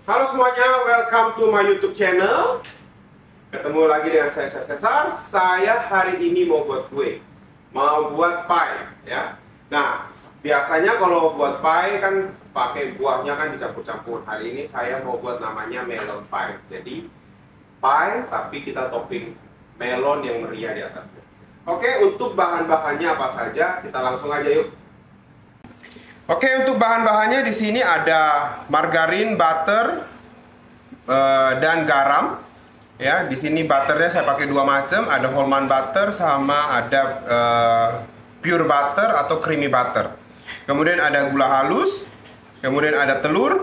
Halo semuanya, welcome to my YouTube channel. Ketemu lagi dengan saya Cesar. Saya hari ini mau buat kue, mau buat pie, ya. Nah, biasanya kalau buat pie kan pakai buahnya kan dicampur-campur. Hari ini saya mau buat namanya melon pie. Jadi pie tapi kita topping melon yang meriah di atasnya. Oke, untuk bahan-bahannya apa saja? Kita langsung aja yuk. Oke, untuk bahan-bahannya di sini ada margarin, butter, dan garam. Ya, di sini butternya saya pakai dua macam, ada Hallman butter sama ada pure butter atau creamy butter. Kemudian ada gula halus, kemudian ada telur,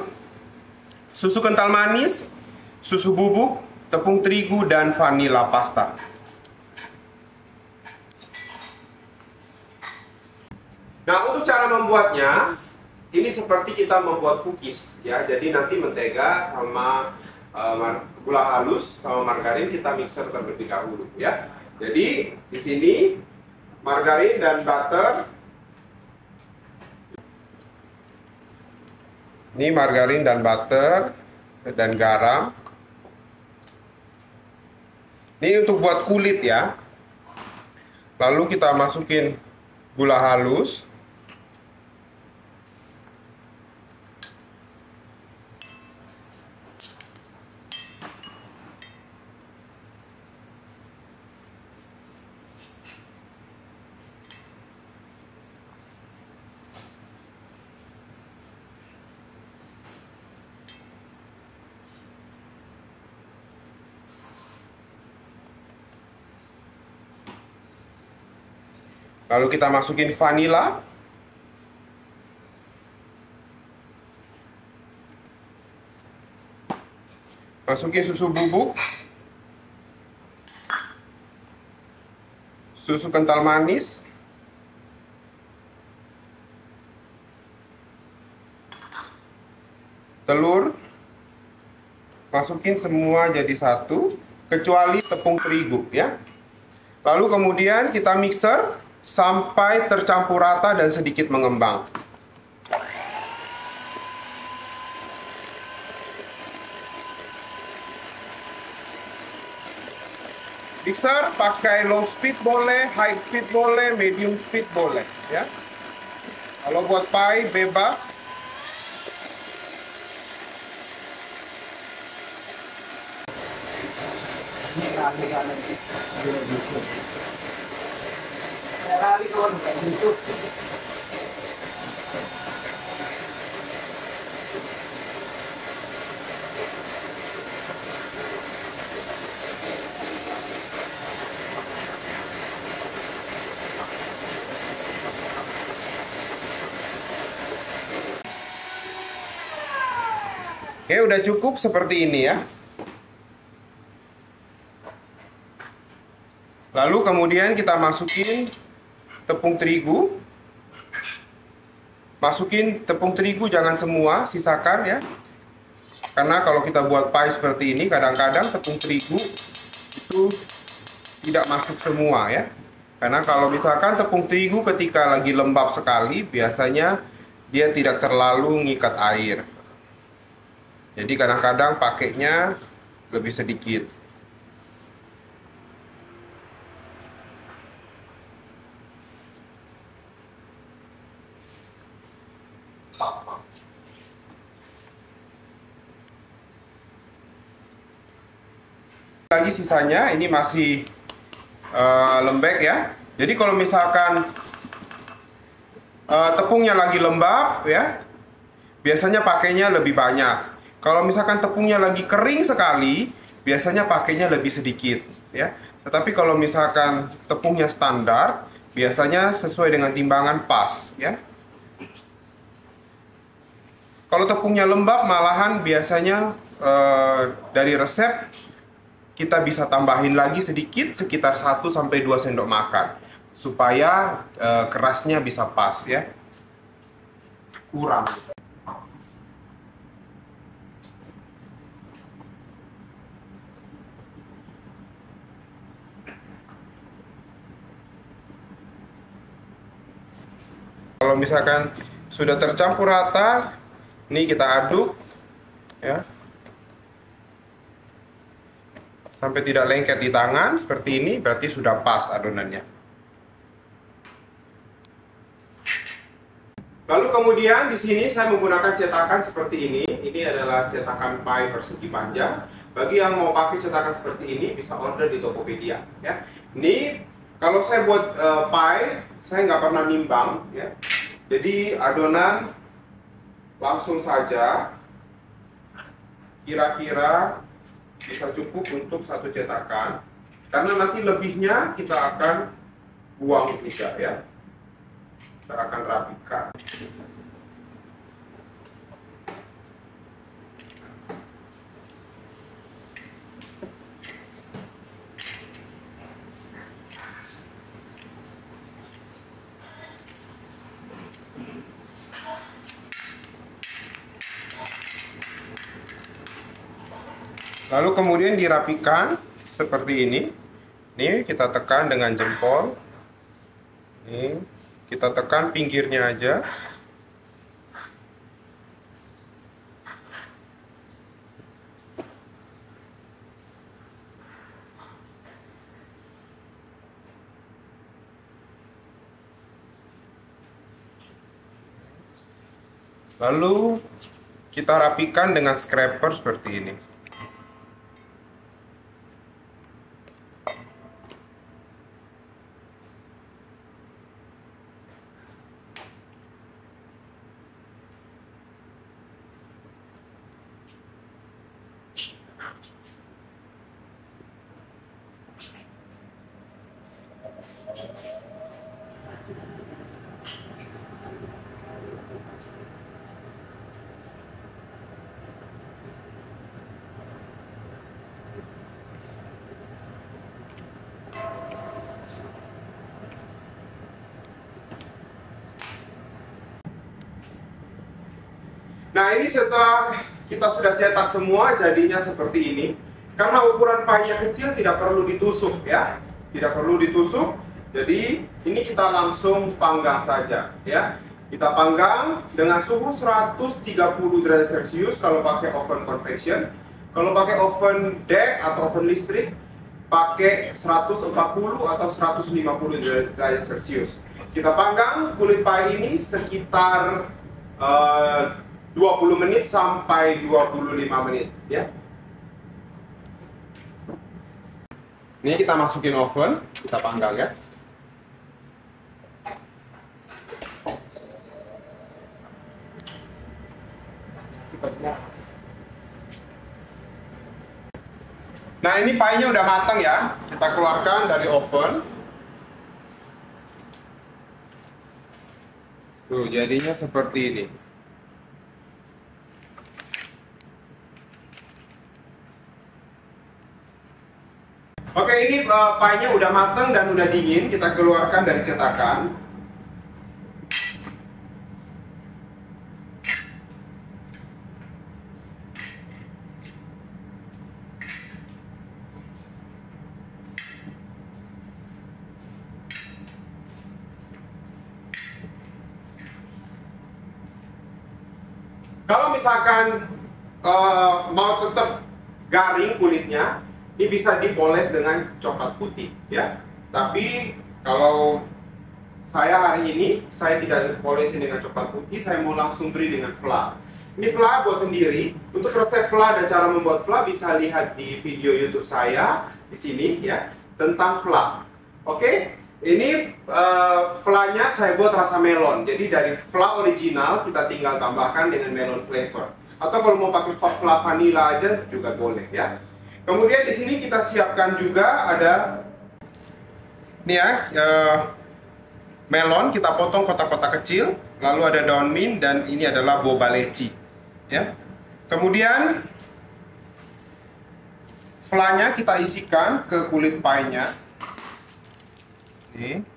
susu kental manis, susu bubuk, tepung terigu, dan vanila pasta. Nah, untuk cara membuatnya, ini seperti kita membuat cookies, ya. Jadi nanti mentega sama gula halus sama margarin kita mixer terlebih dahulu, ya. Jadi di sini margarin dan butter. Ini margarin dan butter dan garam. Ini untuk buat kulit, ya. Lalu kita masukin gula halus. Lalu kita masukin vanila. Masukin susu bubuk. Susu kental manis. Telur. Masukin semua jadi satu, kecuali tepung terigu, ya. Lalu kemudian kita mixer sampai tercampur rata dan sedikit mengembang. Mixer pakai low speed boleh, high speed boleh, medium speed boleh, ya. Kalau buat pie bebas. Oke, udah cukup seperti ini, ya. Lalu kemudian kita masukin tepung terigu. Masukin tepung terigu jangan semua, sisakan, ya. Karena kalau kita buat pie seperti ini, kadang-kadang tepung terigu itu tidak masuk semua, ya. Karena kalau misalkan tepung terigu ketika lagi lembab sekali, biasanya dia tidak terlalu ngikat air. Jadi kadang-kadang pakainya lebih sedikit. Lagi sisanya ini masih lembek, ya. Jadi kalau misalkan tepungnya lagi lembab, ya, biasanya pakainya lebih banyak. Kalau misalkan tepungnya lagi kering sekali, biasanya pakainya lebih sedikit, ya. Tetapi kalau misalkan tepungnya standar, biasanya sesuai dengan timbangan pas, ya. Kalau tepungnya lembab, malahan biasanya dari resep kita bisa tambahin lagi sedikit, sekitar 1-2 sendok makan, supaya kerasnya bisa pas, ya. Kurang. Kalau misalkan sudah tercampur rata, ini kita aduk, ya. sampai tidak lengket di tangan seperti ini, berarti sudah pas adonannya. Lalu kemudian di sini saya menggunakan cetakan seperti ini. Ini adalah cetakan pie persegi panjang. Bagi yang mau pakai cetakan seperti ini bisa order di Tokopedia ya. Ini kalau saya buat pie, saya nggak pernah nimbang ya. Jadi adonan langsung saja kira-kira bisa cukup untuk satu cetakan, karena nanti lebihnya kita akan buang juga ya. Kita akan rapikan. Lalu kemudian dirapikan seperti ini. Nih kita tekan dengan jempol. Nih kita tekan pinggirnya aja. Lalu kita rapikan dengan scraper seperti ini. Nah, ini setelah kita sudah cetak semua, jadinya seperti ini. Karena ukuran pie-nya kecil, tidak perlu ditusuk ya. Tidak perlu ditusuk. Jadi, ini kita langsung panggang saja ya. Kita panggang dengan suhu 130 derajat Celcius kalau pakai oven convection. Kalau pakai oven DEC atau oven listrik, pakai 140 atau 150 derajat Celcius. Kita panggang kulit pie ini sekitar 20 menit sampai 25 menit ya. Ini kita masukin oven, kita panggang ya. Nah, ini pie-nya udah matang ya. Kita keluarkan dari oven. Tuh, jadinya seperti ini. Oke, ini pie-nya udah matang dan udah dingin. Kita keluarkan dari cetakan. Kalau misalkan mau tetap garing kulitnya, ini bisa dipoles dengan coklat putih ya. Tapi kalau saya hari ini saya tidak polesin dengan coklat putih, saya mau langsung beri dengan fla. Ini fla buat sendiri. Untuk resep fla dan cara membuat fla bisa lihat di video YouTube saya di sini ya, tentang fla. Oke, ini fla-nya saya buat rasa melon. Jadi dari fla original kita tinggal tambahkan dengan melon flavor. Atau kalau mau pakai fla vanilla aja juga boleh ya. Kemudian di sini kita siapkan juga ada nih ya, melon kita potong kotak-kotak kecil, lalu ada daun mint dan ini adalah boba leci ya. Kemudian flanya kita isikan ke kulit pie-nya. Nih.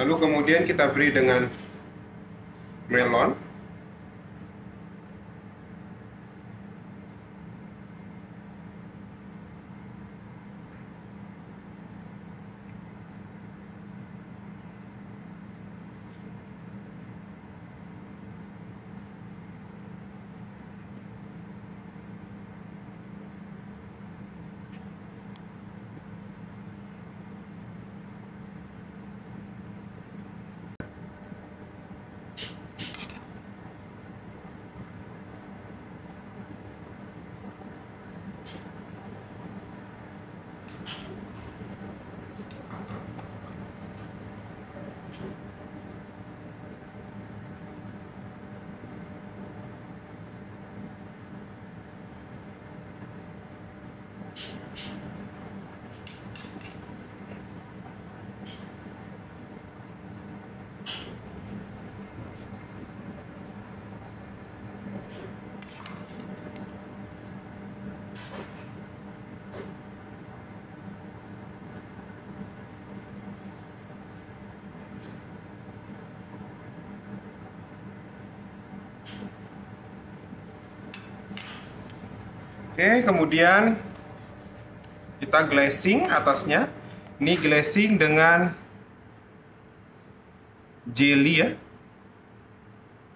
Lalu kemudian kita beri dengan melon. Oke, kemudian kita glazing atasnya. Ini glazing dengan jelly ya,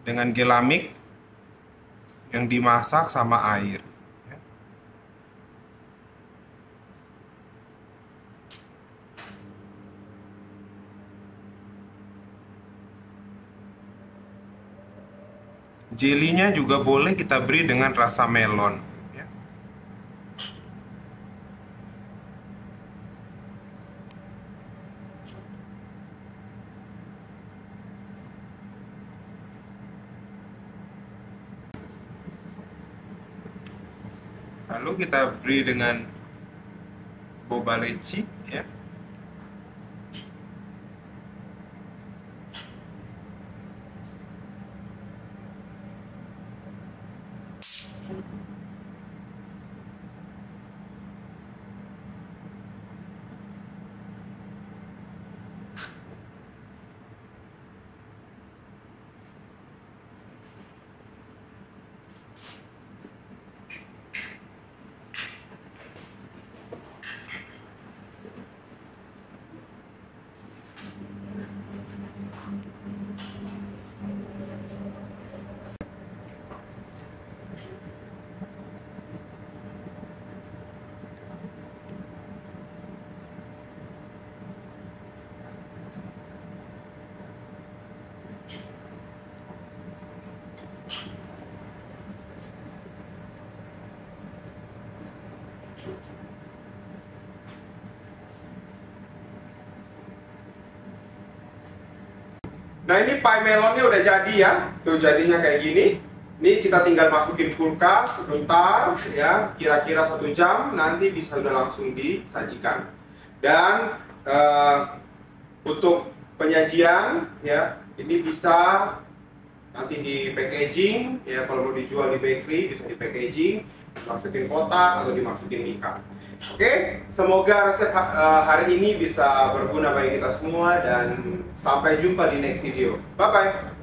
dengan gelamik yang dimasak sama air. Jelinya juga boleh kita beri dengan rasa melon. Lalu kita beri dengan boba leci ya. Nah, ini pie melonnya udah jadi ya. Tuh jadinya kayak gini. Ini kita tinggal masukin kulkas sebentar ya, kira-kira 1 jam nanti bisa udah langsung disajikan. Dan untuk penyajian ya, ini bisa nanti di packaging ya, kalau mau dijual di bakery bisa di packaging, masukin kotak atau dimasukin ikan. Oke, semoga resep hari ini bisa berguna bagi kita semua dan sampai jumpa di next video. Bye bye.